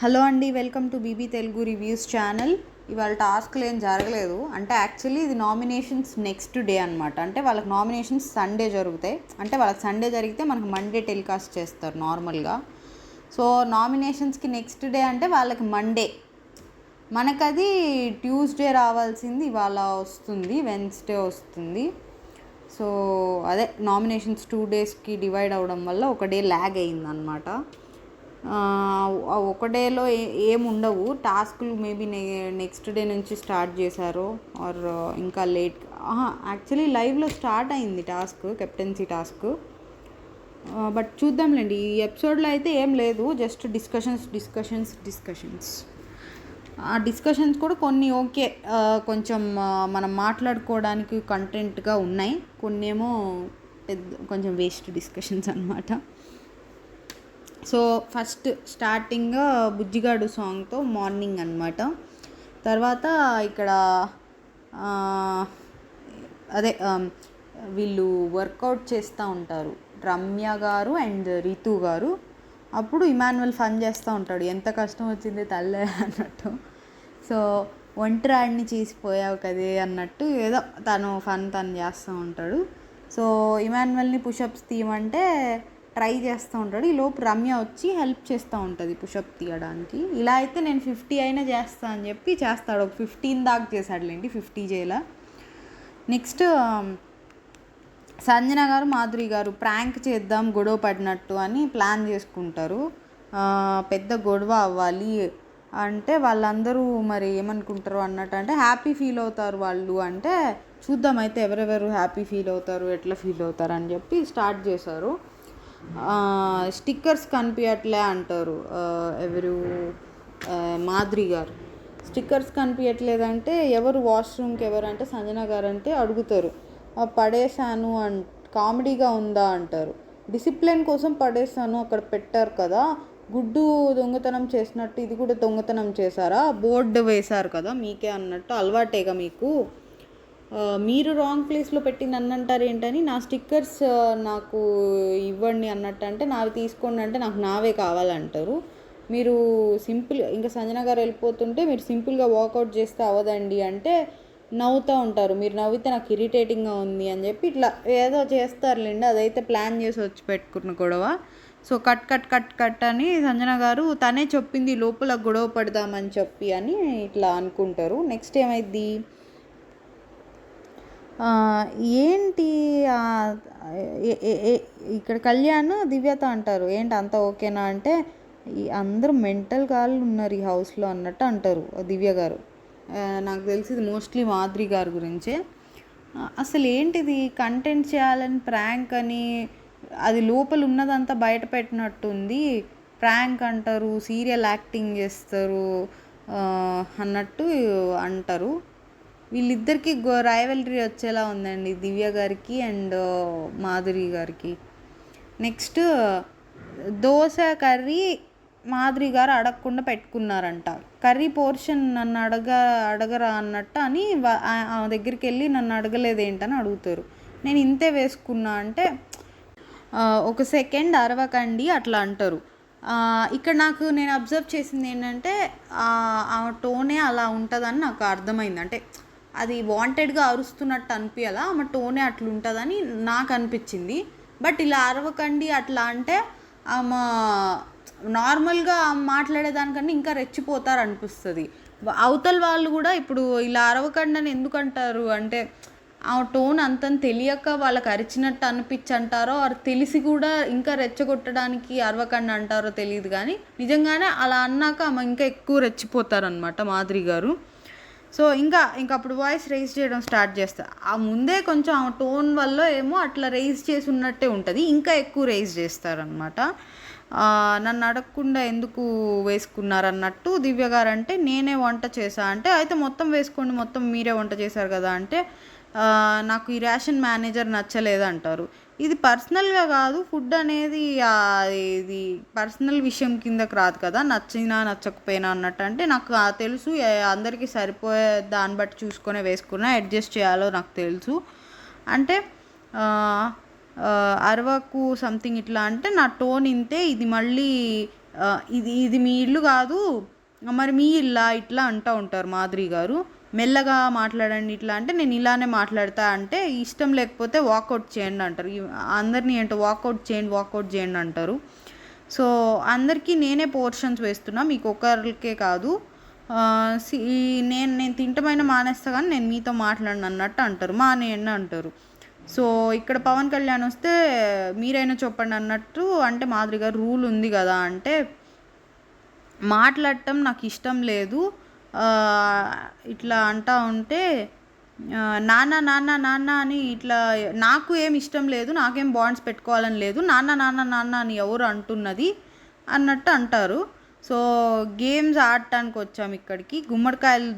Hello అండి, welcome to BB Telugu reviews channel. ఇవాళ టాస్క్లు ఏం జరగలేదు. అంటే యాక్చువల్లీ ఇది నామినేషన్స్ నెక్స్ట్ డే అనమాట. అంటే వాళ్ళకి నామినేషన్స్ సండే జరుగుతాయి. అంటే వాళ్ళకి సండే జరిగితే మనకు మండే టెలికాస్ట్ చేస్తారు నార్మల్గా. సో నామినేషన్స్కి నెక్స్ట్ డే అంటే వాళ్ళకి మండే, మనకది ట్యూస్డే రావాల్సింది ఇవాళ వస్తుంది, వెన్స్డే వస్తుంది. సో అదే నామినేషన్స్ 2 డేస్కి డివైడ్ అవ్వడం వల్ల ఒక డే ల్యాగ్ అయిందనమాట. ఒక డేలో ఏముండవు టాస్క్లు. మేబీ నెక్స్ట్ డే నుంచి స్టార్ట్ చేశారు ఆర్ ఇంకా లేట్. యాక్చువల్లీ లైవ్లో స్టార్ట్ అయింది టాస్క్, కెప్టెన్సీ టాస్క్. బట్ చూద్దాంలేండి. ఈ ఎపిసోడ్లో అయితే ఏం లేదు, జస్ట్ డిస్కషన్స్. ఆ డిస్కషన్స్ కూడా కొన్ని ఓకే, కొంచెం మనం మాట్లాడుకోవడానికి కంటెంట్గా ఉన్నాయి. కొన్ని ఏమో కొంచెం వేస్ట్ డిస్కషన్స్ అనమాట. So first starting Bujjigadu సాంగ్తో morning అనమాట. తర్వాత ఇక్కడ అదే వీళ్ళు వర్కౌట్ చేస్తూ ఉంటారు, రమ్య గారు అండ్ రితు గారు. అప్పుడు ఇమాన్యువల్ ఫన్ చేస్తూ ఉంటాడు, ఎంత కష్టం వచ్చింది తల్లే అన్నట్టు. సో ఒంటరాడిని చేసిపోయావు కదే అన్నట్టు ఏదో తను చేస్తూ ఉంటాడు. సో ఇమాన్యువల్ని పుషప్స్ తీయమంటే ట్రై చేస్తూ ఉంటాడు. ఈ లోపు రమ్య వచ్చి హెల్ప్ చేస్తూ ఉంటుంది పుషప్ తీయడానికి. ఇలా అయితే నేను 50 అయినా చేస్తా అని చెప్పి చేస్తాడు. ఒక 15 దాకా చేశాడులేండి, 50 చేయాల. నెక్స్ట్ సంజన గారు మాధురి గారు ప్రాంక్ చేద్దాం గొడవ పడినట్టు అని ప్లాన్ చేసుకుంటారు. పెద్ద గొడవ అవ్వాలి అంటే వాళ్ళందరూ మరి ఏమనుకుంటారు అన్నట్టు, అంటే హ్యాపీ ఫీల్ అవుతారు వాళ్ళు. అంటే చూద్దాం అయితే ఎవరెవరు హ్యాపీ ఫీల్ అవుతారు, ఎట్లా ఫీల్ అవుతారు అని చెప్పి స్టార్ట్ చేశారు. స్టిక్కర్స్ కనిపించట్లే అంటారు ఎవరు, మాధురి గారు. స్టిక్కర్స్ కనిపించట్లేదంటే ఎవరు వాష్రూమ్కి ఎవరంటే సంజన గారు అంటే అడుగుతారు, పడేశాను కామెడీగా ఉందా అంటారు. డిసిప్లిన్ కోసం పడేశాను, అక్కడ పెట్టారు కదా, గుడ్డు దొంగతనం చేసినట్టు ఇది కూడా దొంగతనం చేశారా, బోర్డు వేశారు కదా మీకే అన్నట్టు, అలవాటేగా మీకు, మీరు రాంగ్ ప్లేస్లో పెట్టి నన్ను అంటారు ఏంటని, నా స్టిక్కర్స్ నాకు ఇవ్వండి అన్నట్టు, అంటే నావి తీసుకోండి అంటే నాకు నావే కావాలంటారు. మీరు సింపుల్, ఇంకా సంజన గారు వెళ్ళిపోతుంటే మీరు సింపుల్గా వాకౌట్ చేస్తే అవ్వదండి అంటే నవ్వుతూ ఉంటారు, మీరు నవ్వితే నాకు ఇరిటేటింగ్గా ఉంది అని చెప్పి ఇట్లా ఏదో చేస్తారులేండి. అదైతే ప్లాన్ చేసి వచ్చి పెట్టుకున్న గొడవ. సో కట్ అని సంజన గారు తనే చెప్పింది లోపల గొడవ పడదామని చెప్పి అని ఇట్లా అనుకుంటారు. నెక్స్ట్ ఏమైంది, ఏంటి ఇక్కడ కళ్యాణ్ దివ్యత అంటారు, ఏంటి అంత ఓకేనా అంటే అందరూ మెంటల్ గాళ్ళు ఉన్నారు ఈ హౌస్లో అన్నట్టు అంటారు దివ్య గారు. నాకు తెలిసింది మోస్ట్లీ మాధురి గారి గురించే. అసలు ఏంటిది, కంటెంట్ చేయాలని ప్రాంక్ అని అది లోపల ఉన్నదంతా బయట పెట్టినట్టుంది, ప్రాంక్ అంటారు, సీరియల్ యాక్టింగ్ చేస్తారు అన్నట్టు అంటారు. వీళ్ళిద్దరికి రైవలరీ వచ్చేలా ఉందండి, దివ్య గారికి అండ్ మాధురి గారికి. నెక్స్ట్ దోశ కర్రీ మాధురి గారు అడగకుండా పెట్టుకున్నారంట. కర్రీ పోర్షన్ నన్ను అడగరా అన్నట్టు అని ఆ దగ్గరికి వెళ్ళి నన్ను అడగలేదేంటని అడుగుతారు. నేను ఇంతే వేసుకున్నా అంటే ఒక సెకండ్ అరవకండి అట్లా అంటారు. ఇక్కడ నేను అబ్జర్వ్ చేసింది ఏంటంటే ఆ టోనే అలా ఉంటుందని నాకు అర్థమైంది. అంటే అది వాంటెడ్గా అరుస్తున్నట్టు అనిపించాలా, ఆమె టోనే అట్లా ఉంటుందని నాకు అనిపించింది. బట్ ఇలా అరవకండి అట్లా అంటే ఆమె నార్మల్గా మాట్లాడేదానికన్నా ఇంకా రెచ్చిపోతారు అనిపిస్తుంది. అవతల వాళ్ళు కూడా ఇప్పుడు ఇలా అరవకండి అని ఎందుకంటారు అంటే ఆ టోన్ అంతని తెలియక వాళ్ళకి అరిచినట్టు అనిపించంటారో, అది తెలిసి కూడా ఇంకా రెచ్చగొట్టడానికి అరవకండి అంటారో తెలియదు. కానీ నిజంగానే అలా అన్నాక ఆమె ఇంకా ఎక్కువ రెచ్చిపోతారనమాట మాధురి గారు. సో ఇంకా అప్పుడు వాయిస్ రైజ్ చేయడం స్టార్ట్ చేస్తారు. ఆ ముందే కొంచెం ఆ టోన్ వల్ల ఏమో అట్లా రైజ్ చేసి ఉన్నట్టే ఉంటుంది, ఇంకా ఎక్కువ రైజ్ చేస్తారనమాట. నన్ను అడగకుండా ఎందుకు వేసుకున్నారన్నట్టు దివ్య గారు అంటే నేనే వంట చేశా అంటే, అయితే మొత్తం వేసుకోండి, మొత్తం మీరే వంట చేశారు కదా అంటే నాకు ఈ రేషన్ మేనేజర్ నచ్చలేదు అంటారు. ఇది పర్సనల్గా కాదు, ఫుడ్ అనేది ఇది పర్సనల్ విషయం కిందకి రాదు కదా, నచ్చినా నచ్చకపోయినా అన్నట్టు. అంటే నాకు తెలుసు అందరికీ సరిపోయే దాన్ని బట్టి చూసుకొని వేసుకున్నా, అడ్జస్ట్ చేయాలో నాకు తెలుసు అంటే అరవకు సంథింగ్ ఇట్లా అంటే నా టోన్ ఇంతే, ఇది మళ్ళీ ఇది ఇది మీ ఇల్లు కాదు, మరి మీ ఇల్లా ఇట్లా అంటూ ఉంటారు మాధురి గారు. మెల్లగా మాట్లాడండి ఇట్లా అంటే నేను ఇలానే మాట్లాడతా అంటే ఇష్టం లేకపోతే వాకౌట్ చేయండి అంటారు. అందరినీ ఏంటో వాకౌట్ చేయండి అంటారు. సో అందరికీ నేనే పోర్షన్స్ వేస్తున్నా, మీకు ఒకరికే కాదు. నేను తింటమైన మానేస్తా కానీ నేను మీతో మాట్లాడను అన్నట్టు అంటారు. మానేయండి అంటారు. సో ఇక్కడ పవన్ కళ్యాణ్ వస్తే మీరైనా చెప్పండి అన్నట్టు అంటే మాధురి గారు రూల్ ఉంది కదా అంటే మాట్లాడటం నాకు ఇష్టం లేదు ఇట్లా అంటూ ఉంటే నాన్న నాన్న నాన్న అని ఇట్లా నాకు ఏం ఇష్టం లేదు, నాకేం బాండ్స్ పెట్టుకోవాలని లేదు, నాన్న నాన్న నాన్న అని ఎవరు అంటున్నది అన్నట్టు అంటారు. సో గేమ్స్ ఆడటానికి వచ్చాము ఇక్కడికి. గుమ్మడికాయలు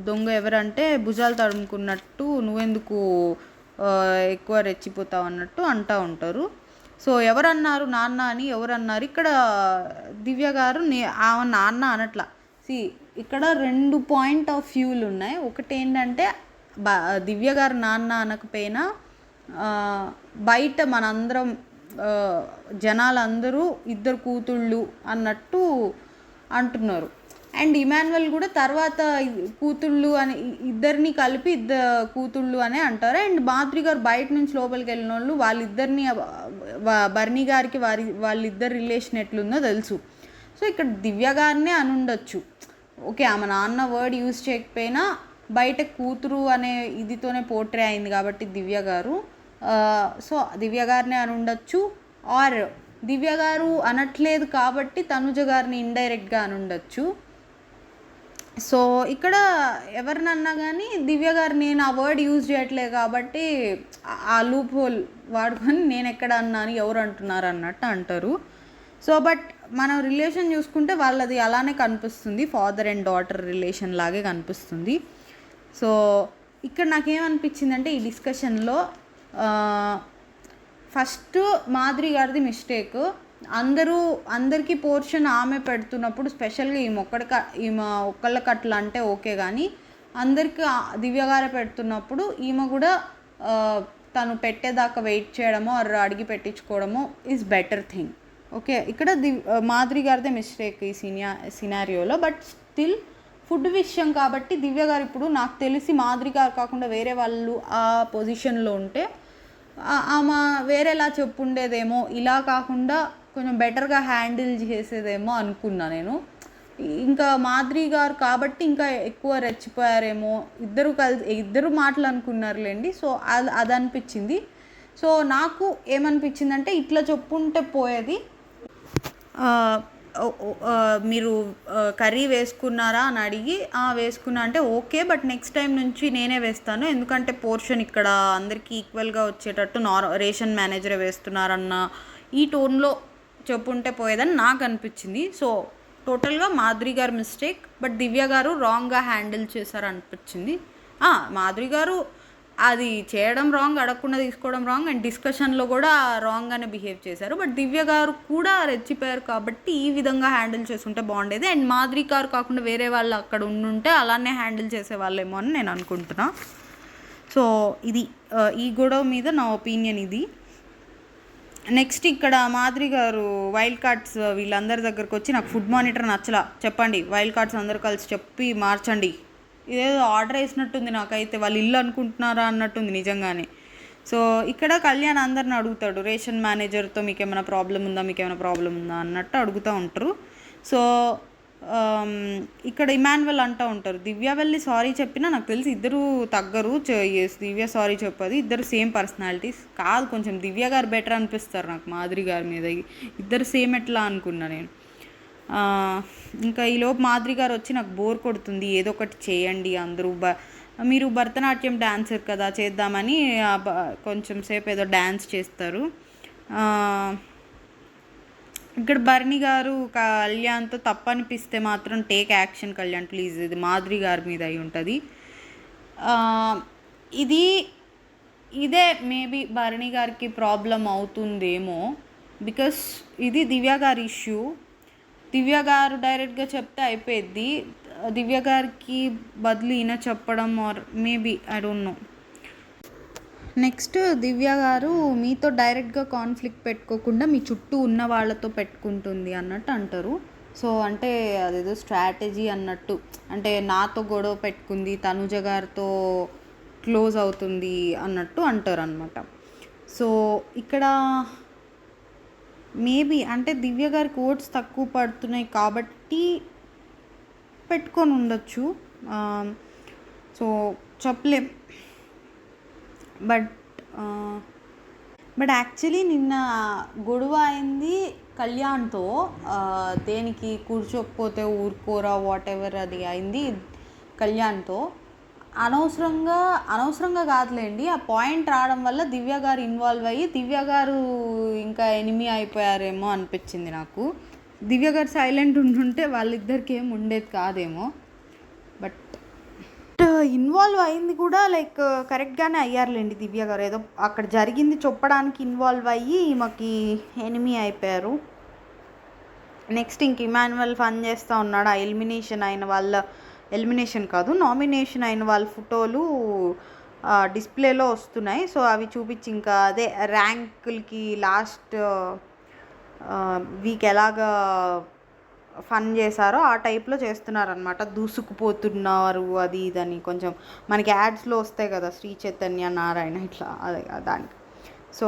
దొంగ ఎవరంటే భుజాలు తడుముకున్నట్టు నువ్వెందుకు ఎక్కువ రెచ్చిపోతావు అన్నట్టు అంటూ ఉంటారు. సో ఎవరన్నారు నాన్న అని ఎవరన్నారు ఇక్కడ దివ్య గారు నాన్న అనట్లా. ఇక్కడ 2 పాయింట్ ఆఫ్ వ్యూలు ఉన్నాయి. ఒకటి ఏంటంటే దివ్య గారు నాన్న అనకపోయినా బయట మనందరం జనాలందరూ ఇద్దరు కూతుళ్ళు అన్నట్టు అంటున్నారు. అండ్ ఇమాన్యువల్ కూడా తర్వాత కూతుళ్ళు అని ఇద్దరిని కలిపి కూతుళ్ళు అనే అంటారు. అండ్ మాధురి గారు బయట నుంచి లోపలికి వెళ్ళిన వాళ్ళు వాళ్ళిద్దరిని బర్నీ గారికి వాళ్ళిద్దరి రిలేషన్ ఎట్లుందో తెలుసు. సో ఇక్కడ దివ్య గారినే అని ఉండొచ్చు. ఓకే ఆమె నాన్న వర్డ్ యూజ్ చేయకపోయినా బయట కూతురు అనే ఇదితోనే పోర్ట్రే అయింది కాబట్టి దివ్య గారు. సో దివ్య గారినే అని ఉండొచ్చు. ఆర్ దివ్య గారు అనట్లేదు కాబట్టి తనుజ గారిని ఇండైరెక్ట్గా అని ఉండొచ్చు. సో ఇక్కడ ఎవరినన్నా కానీ దివ్య గారు నేను ఆ వర్డ్ యూజ్ చేయట్లేదు కాబట్టి ఆ లూప్ హోల్ వాడుకొని నేను ఎక్కడ అన్నాను ఎవరు అంటున్నారు అన్నట్టు అంటారు. సో బట్ మనం రిలేషన్ చూసుకుంటే వాళ్ళది అలానే కనిపిస్తుంది, ఫాదర్ అండ్ డాటర్ రిలేషన్ లాగే కనిపిస్తుంది. సో ఇక్కడ నాకేమనిపించిందంటే ఈ డిస్కషన్లో ఫస్ట్ మాధురి గారిది మిస్టేక్. అందరికీ పోర్షన్ ఆమె పెడుతున్నప్పుడు స్పెషల్గా ఈమె ఒక్కళ్ళకి అట్లా అంటే ఓకే, కానీ అందరికీ దివ్య గారే పెడుతున్నప్పుడు ఈమె కూడా తను పెట్టేదాకా వెయిట్ చేయడమో అడిగి పెట్టించుకోవడమో ఈజ్ బెటర్ థింగ్. ఓకే ఇక్కడ మాధురి గారిదే మిస్టేక్ ఈ సినారియోలో. బట్ స్టిల్ ఫుడ్ విషయం కాబట్టి దివ్య గారు ఇప్పుడు నాకు తెలిసి మాధురి గారు కాకుండా వేరే వాళ్ళు ఆ పొజిషన్లో ఉంటే ఆమె వేరేలా చెప్పుండేదేమో, ఇలా కాకుండా కొంచెం బెటర్గా హ్యాండిల్ చేసేదేమో అనుకున్నా నేను. ఇంకా మాధురి గారు కాబట్టి ఇంకా ఎక్కువ రెచ్చిపోయారేమో, ఇద్దరు మాటలు అనుకున్నారులేండి. సో అది అనిపించింది. సో నాకు ఏమనిపించిందంటే ఇట్లా చెప్పుంటే పోయేది, మీరు కర్రీ వేసుకున్నారా అని అడిగి వేసుకున్నా అంటే ఓకే, బట్ నెక్స్ట్ టైం నుంచి నేనే వేస్తాను ఎందుకంటే పోర్షన్ ఇక్కడ అందరికీ ఈక్వల్గా వచ్చేటట్టు రేషన్ మేనేజరే వేస్తున్నారన్న ఈ టోన్లో చెప్పుంటే పోయేదని నాకు అనిపించింది. సో టోటల్గా మాధురి గారు మిస్టేక్, బట్ దివ్య గారు రాంగ్గా హ్యాండిల్ చేశారు అనిపించింది. మాధురి గారు అది చేయడం రాంగ్, అడగకుండా తీసుకోవడం రాంగ్, అండ్ డిస్కషన్లో కూడా రాంగ్గానే బిహేవ్ చేశారు. బట్ దివ్య గారు కూడా రెచ్చిపోయారు కాబట్టి ఈ విధంగా హ్యాండిల్ చేస్తుంటే బాగుండేది. అండ్ మాధురి గారు కాకుండా వేరే వాళ్ళు అక్కడ ఉండుంటే అలానే హ్యాండిల్ చేసేవాళ్ళేమో అని నేను అనుకుంటున్నా. సో ఇది ఈ గొడవ మీద నా ఒపీనియన్ ఇది. నెక్స్ట్ ఇక్కడ మాధురి గారు వైల్డ్ కార్డ్స్ వీళ్ళందరి దగ్గరకు వచ్చి నాకు ఫుడ్ మానిటర్ నచ్చలా, చెప్పండి వైల్డ్ కార్డ్స్ అందరు కలిసి చెప్పి మార్చండి, ఇదేదో ఆర్డర్ వేసినట్టుంది నాకైతే, వాళ్ళు ఇల్లు అనుకుంటున్నారా అన్నట్టుంది నిజంగానే. సో ఇక్కడ కళ్యాణ్ అందరిని అడుగుతాడు రేషన్ మేనేజర్తో మీకేమైనా ప్రాబ్లం ఉందా అన్నట్టు అడుగుతూ ఉంటారు. సో ఇక్కడ ఇమాన్యువల్ అంటూ ఉంటారు దివ్య వెళ్ళి సారీ చెప్పినా నాకు తెలిసి ఇద్దరు తగ్గరు, దివ్య సారీ చెప్పదు, ఇద్దరు సేమ్ పర్సనాలిటీస్ కాదు, కొంచెం దివ్య గారు బెటర్ అనిపిస్తారు నాకు మాధురి గారి మీద, ఇద్దరు సేమ్ ఎట్లా అనుకున్నా నేను. ఇంకా ఈలోపు మాధురి గారు వచ్చి నాకు బోర్ కొడుతుంది ఏదో ఒకటి చేయండి అందరూ, మీరు భరతనాట్యం డాన్సర్ కదా చేద్దామని కొంచెం సేపు ఏదో డ్యాన్స్ చేస్తారు. ఇక్కడ బర్నీ గారు కళ్యాణ్తో తప్పనిపిస్తే మాత్రం టేక్ యాక్షన్ కళ్యాణ్ ప్లీజ్, ఇది మాధురి గారి మీద అయి ఉంటుంది. ఇదే మేబీ బర్నీ గారికి ప్రాబ్లం అవుతుందేమో, బికాస్ ఇది దివ్య గారి ఇష్యూ. దివ్య గారు డైరెక్ట్గా చెప్తే అయిపోయింది, దివ్య గారికి బదులు ఈయన చెప్పడం or maybe I don't know. Next Divya గారు మీతో డైరెక్ట్గా కాన్ఫ్లిక్ట్ పెట్టుకోకుండా మీ చుట్టూ ఉన్న వాళ్ళతో పెట్టుకుంటుంది అన్నట్టు అంటారు. సో అంటే అదేదో స్ట్రాటజీ అన్నట్టు, అంటే నాతో గొడవ పెట్టుకుంది తనుజ గారితో క్లోజ్ అవుతుంది అన్నట్టు అంటారు అనమాట. సో ఇక్కడ మేబీ అంటే దివ్య గారికి ఓట్స్ తక్కువ పడుతున్నాయి కాబట్టి పెట్టుకొని ఉండొచ్చు. సో చెప్పలేం. బట్ యాక్చువల్లీ నిన్న గొడవ అయింది కళ్యాణ్తో, దేనికి కూర్చోకపోతే ఊరుకోరా వాట్ ఎవర్ అది అయింది కళ్యాణ్తో. అనవసరంగా కాదులేండి, ఆ పాయింట్ రావడం వల్ల దివ్య గారు ఇన్వాల్వ్ అయ్యి దివ్య గారు ఇంకా ఎనిమి అయిపోయారేమో అనిపించింది నాకు. దివ్య గారు సైలెంట్ ఉంటుంటే వాళ్ళిద్దరికి ఏం ఉండేది కాదేమో. బట్ ఇన్వాల్వ్ అయింది కూడా లైక్ కరెక్ట్గానే అయ్యారులేండి. దివ్య గారు ఏదో అక్కడ జరిగింది చెప్పడానికి ఇన్వాల్వ్ అయ్యి ఈమెకి ఎనిమి అయిపోయారు. నెక్స్ట్ ఇంక ఇమాన్యువల్ ఫన్ చేస్తూ ఉన్నాడు. ఆ నామినేషన్ అయిన వాళ్ళ ఫోటోలు డిస్ప్లేలో వస్తున్నాయి. సో అవి చూపించి ఇంకా అదే ర్యాంకులకి లాస్ట్ వీక్ ఎలాగా ఫన్ చేశారో ఆ టైప్లో చేస్తున్నారనమాట. దూసుకుపోతున్నారు అది ఇదని కొంచెం మనకి యాడ్స్లో వస్తాయి కదా, శ్రీ చైతన్య నారాయణ ఇట్లా అదే దానికి. సో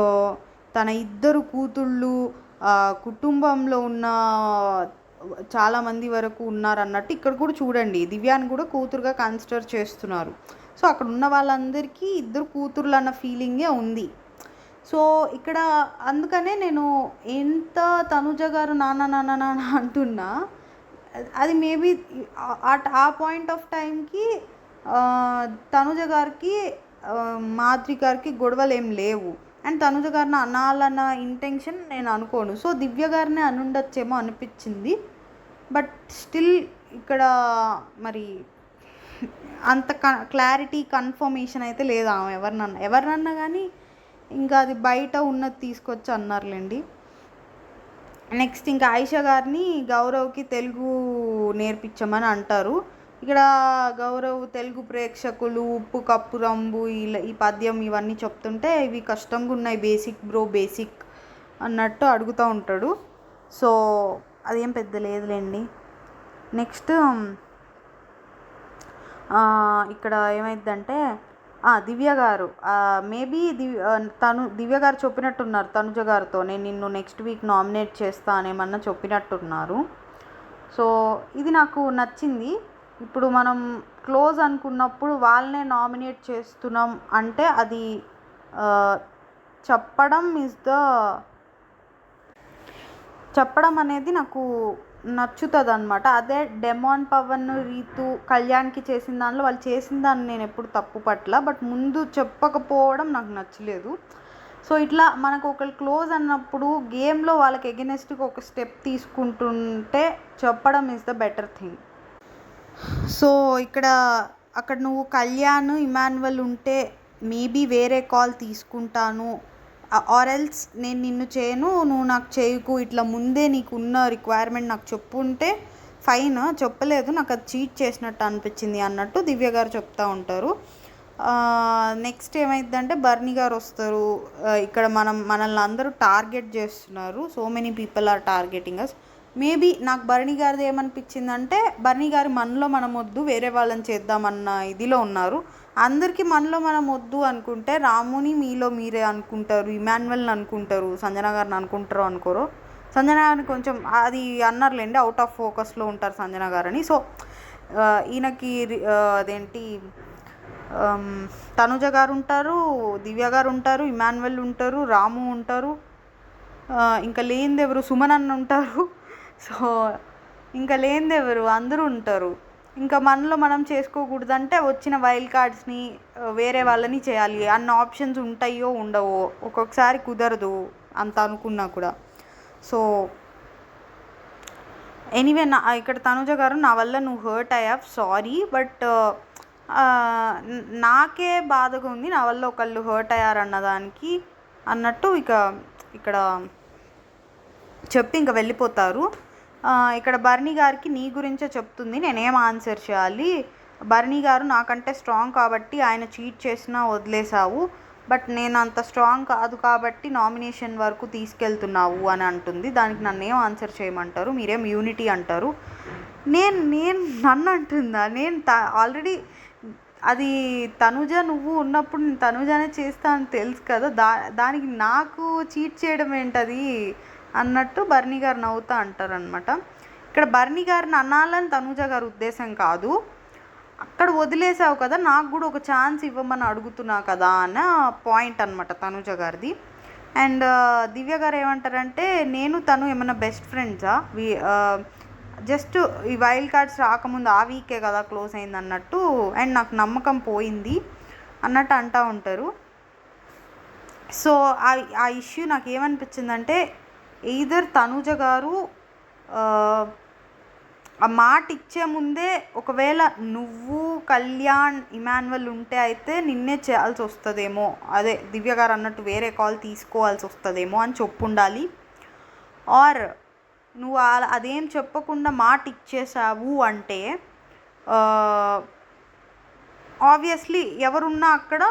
తన ఇద్దరు కూతుళ్ళు కుటుంబంలో ఉన్న చాలామంది వరకు ఉన్నారన్నట్టు ఇక్కడ కూడా చూడండి, దివ్యాన్ని కూడా కూతురుగా కన్సిడర్ చేస్తున్నారు. సో అక్కడ ఉన్న వాళ్ళందరికీ ఇద్దరు కూతుర్లు అన్న ఫీలింగే ఉంది. సో ఇక్కడ అందుకనే నేను ఎంత తనుజ గారు నాన్న అంటున్నా, అది మేబీ ఆ పాయింట్ ఆఫ్ టైంకి తనుజ గారికి మాధురి గారికి గొడవలు ఏం లేవు. అండ్ తనుజ గారిని అనాలన్న ఇంటెన్షన్ నేను అనుకోను. సో దివ్య గారినే అనుండొచ్చేమో అనిపించింది. బట్ స్టిల్ ఇక్కడ మరి అంత క్లారిటీ కన్ఫర్మేషన్ అయితే లేదు. ఆమె ఎవరినన్నా కానీ ఇంకా అది బయట ఉన్నది తీసుకొచ్చి అన్నారులేండి. నెక్స్ట్ ఇంకా ఆయిషా గారిని గౌరవ్కి తెలుగు నేర్పించమని అంటారు. ఇక్కడ గౌరవ్ తెలుగు ప్రేక్షకులు ఉప్పు కప్పు రంబు ఈ పద్యం ఇవన్నీ చెప్తుంటే ఇవి కష్టంగా ఉన్నాయి బేసిక్ అన్నట్టు అడుగుతూ ఉంటాడు. సో అదేం పెద్ద లేదులేండి. నెక్స్ట్ ఇక్కడ ఏమైందంటే దివ్య గారు మేబీ దివ్య గారు చెప్పినట్టున్నారు తనుజ గారితో, నేను నిన్ను నెక్స్ట్ వీక్ నామినేట్ చేస్తానేమన్నా చెప్పినట్టున్నారు. సో ఇది నాకు నచ్చింది. ఇప్పుడు మనం క్లోజ్ అనుకున్నప్పుడు వాళ్ళనే నామినేట్ చేస్తున్నాం అంటే అది చెప్పడం అనేది నాకు నచ్చుతుంది అనమాట. అదే డెమాన్ పవన్ రీతు కళ్యాణ్కి చేసిన దానిలో వాళ్ళు చేసిన దాన్ని నేను ఎప్పుడు తప్పు పట్ల, బట్ ముందు చెప్పకపోవడం నాకు నచ్చలేదు. సో ఇట్లా మనకు ఒకరు క్లోజ్ అన్నప్పుడు గేమ్లో వాళ్ళకి ఎగెనెస్ట్గా ఒక స్టెప్ తీసుకుంటుంటే చెప్పడం is the better thing. So అక్కడ నువ్వు కళ్యాణ్ ఇమాన్యువల్ ఉంటే మేబీ వేరే కాల్ తీసుకుంటాను, ఆర్ ఎల్స్ నేను నిన్ను చేయను నువ్వు నాకు చేయకు, ఇట్లా ముందే నీకు ఉన్న రిక్వైర్మెంట్ నాకు చెప్పుంటే ఫైన్, చెప్పలేదు నాకు అది చీట్ చేసినట్టు అనిపించింది అన్నట్టు దివ్య గారు చెప్తూ ఉంటారు. నెక్స్ట్ ఏమైందంటే బర్నీ గారు వస్తారు. ఇక్కడ మనల్ని అందరూ టార్గెట్ చేస్తున్నారు. So many people are targeting us. Maybe నాకు బర్నీ గారిది ఏమనిపించిందంటే బర్నీ గారి మనలో మనం వద్దు వేరే వాళ్ళని చేద్దామన్న ఇదిలో ఉన్నారు. అందరికీ మనలో మనం వద్దు అనుకుంటే రాముని మీలో మీరే అనుకుంటారు, ఇమాన్యువల్ని అనుకుంటారు, సంజన గారిని అనుకుంటారు అనుకోరు. సంజన గారిని కొంచెం అది అన్నారులేండి, అవుట్ ఆఫ్ ఫోకస్లో ఉంటారు సంజన గారని. సో ఈయనకి అదేంటి తనుజ గారు ఉంటారు, దివ్య గారు ఉంటారు, ఇమాన్యువల్ ఉంటారు, రాము ఉంటారు, ఇంకా లేనిదెవరు సుమన్ అన్న ఉంటారు. సో ఇంకా లేనిదెవరు అందరూ ఉంటారు. ఇంకా మనలో మనం చేసుకోకూడదంటే వచ్చిన వైల్డ్ కార్డ్స్ని వేరే వాళ్ళని చేయాలి అన్న ఆప్షన్స్ ఉంటాయో ఉండవో, ఒక్కొక్కసారి కుదరదు అంత అనుకున్నా కూడా. సో ఎనీవే ఇక్కడ తనుజ గారు నా వల్ల నువ్వు హర్ట్ అయ్యావ్ సారీ, బట్ నాకే బాధగా ఉంది నా వల్ల ఒకళ్ళు హర్ట్ అయ్యారన్నదానికి అన్నట్టు ఇక్కడ చెప్పి ఇంకా వెళ్ళిపోతారు. ఇక్కడ బర్నీ గారికి నీ గురించే చెప్తుంది, నేనేం ఆన్సర్ చేయాలి, బర్నీ గారు నాకంటే స్ట్రాంగ్ కాబట్టి ఆయన చీట్ చేసినా వదిలేసావు, బట్ నేను అంత స్ట్రాంగ్ కాదు కాబట్టి నామినేషన్ వరకు తీసుకెళ్తున్నావు అని అంటుంది. దానికి నన్ను ఏం ఆన్సర్ చేయమంటారు, మీరేం యూనిటీ అంటారు. నేను నేను నన్ను అంటుందా? నేను ఆల్రెడీ అది తనుజ నువ్వు ఉన్నప్పుడు నేను తనుజానే చేస్తా అని తెలుసు కదా, దానికి నాకు చీట్ చేయడం ఏంటది అన్నట్టు బర్నీ గారు నవ్వుతా అంటారనమాట. ఇక్కడ బర్నీ గారిని అనాలని తనుజ గారి ఉద్దేశం కాదు, అక్కడ వదిలేసావు కదా నాకు కూడా ఒక ఛాన్స్ ఇవ్వమని అడుగుతున్నా కదా అన్న పాయింట్ అనమాట తనుజ గారిది. అండ్ దివ్య గారు ఏమంటారంటే నేను తను ఏమన్నా బెస్ట్ ఫ్రెండ్సా, జస్ట్ ఈ వైల్డ్ కార్డ్స్ రాకముందు ఆ వీకే కదా క్లోజ్ అయింది అన్నట్టు, అండ్ నాకు నమ్మకం పోయింది అన్నట్టు అంటూ ఉంటారు. సో ఆ ఇష్యూ నాకు ఏమనిపించిందంటే ఎయిదర్ తనుజ గారు ఆ మాట ఇచ్చే ముందే ఒకవేళ నువ్వు కళ్యాణ్ ఇమాన్యువల్ ఉంటే అయితే నిన్నే చేయాల్సి వస్తుందేమో, అదే దివ్య గారు అన్నట్టు వేరే కాల్ తీసుకోవాల్సి వస్తుందేమో అని చెప్పుండాలి. ఆర్ నువ్వు అదేం చెప్పకుండా మాట ఇచ్చేసావు అంటే ఆబ్వియస్లీ ఎవరున్నా అక్కడ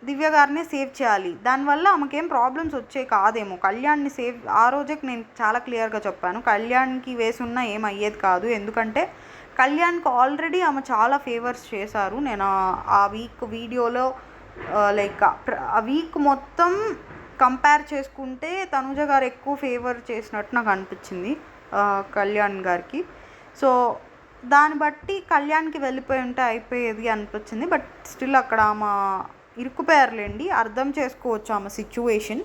దివ్య గారిని సేవ్ చేయాలి, దానివల్ల ఆమెకేం ప్రాబ్లమ్స్ వచ్చే కాదేమో. కళ్యాణ్ని సేవ్ ఆ రోజే నేను చాలా క్లియర్గా చెప్పాను, కళ్యాణ్కి వేసున్నా ఏం అయ్యేది కాదు, ఎందుకంటే కళ్యాణ్కి ఆల్రెడీ ఆమె చాలా ఫేవర్స్ చేశారు. నేను ఆ వీక్ వీడియోలో లైక్ ఆ వీక్ మొత్తం కంపేర్ చేసుకుంటే తనుజ గారు ఎక్కువ ఫేవర్ చేసినట్టు నాకు అనిపించింది కళ్యాణ్ గారికి. సో దాన్ని బట్టి కళ్యాణ్కి వెళ్ళిపోయి ఉంటే అయిపోయేది అనిపించింది. బట్ స్టిల్ అక్కడ ఆమె ఇరుక్కుపోయారులేండి, అర్థం చేసుకోవచ్చు ఆమె సిచ్యువేషన్.